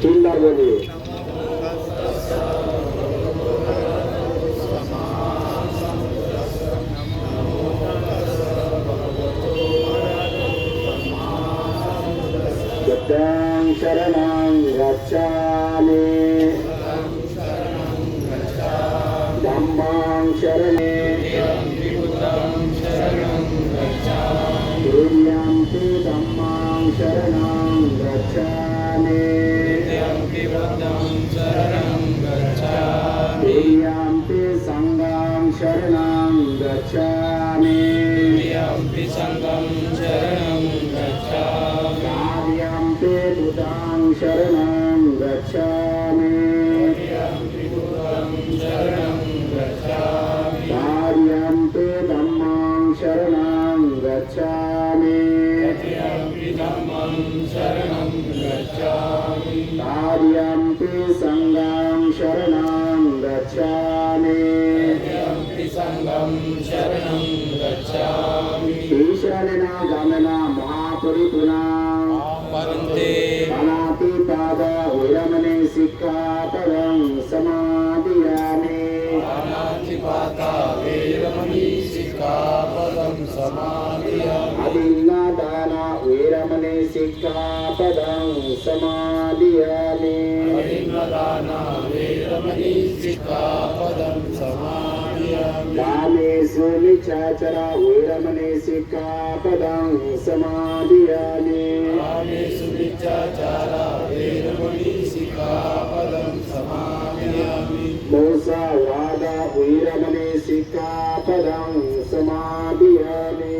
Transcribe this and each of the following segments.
चिल्ला बोलिए। बुद्धं शरणं गच्छामि धम्मं तुर्यंपि धम्मं शरणं गच्छामि तुर्यंपि संघं शरणं गच्छामि कार्यंपि बुद्धं शरणं गच्छामि कार्यंपि धम्मं शरणं गच्छामि कार्यंपि संघं शरणं गच्छामि ईशानना गमना महापरिपुना अनातिपाद विरमणे सिक्खापदं समादियामि अदिन्नादान विरमणे सिक्खापदं समादियामि कामेषु मिच्छाचर विरमणे सिक्खापदं समादियामि मोसवाद विरमणे सिक्खापदं समादियामि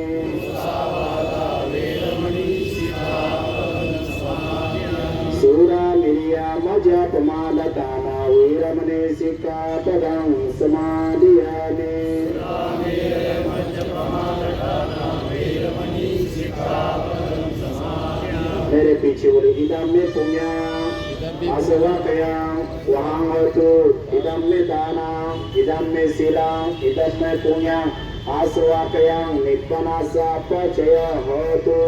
सूरामिर्यामजपमादताना विरमणे सिक्खापदं समादियामि मेरे पीछे बोले इदम में पुण्य आसवाकया वहां होतु इदम में दाना इदम में शिला इदम में पुण्य आसवाकया निपनासा पचय होतु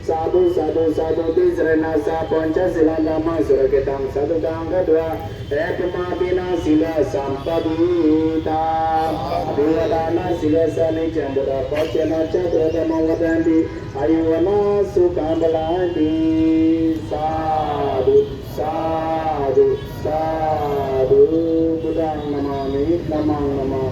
साधु साधु साधु तिसरणासा पंचशिला धम्म सुरक्षितं सततं गत्वा एकमापिना शिला संपदिता अभिवदान शिलसनि चंद्र पचन चतुर्थम वदन्ति आयुवना सुखं बलान्ति साधु साधु साधु बुद्धं नमामि नमः नमः।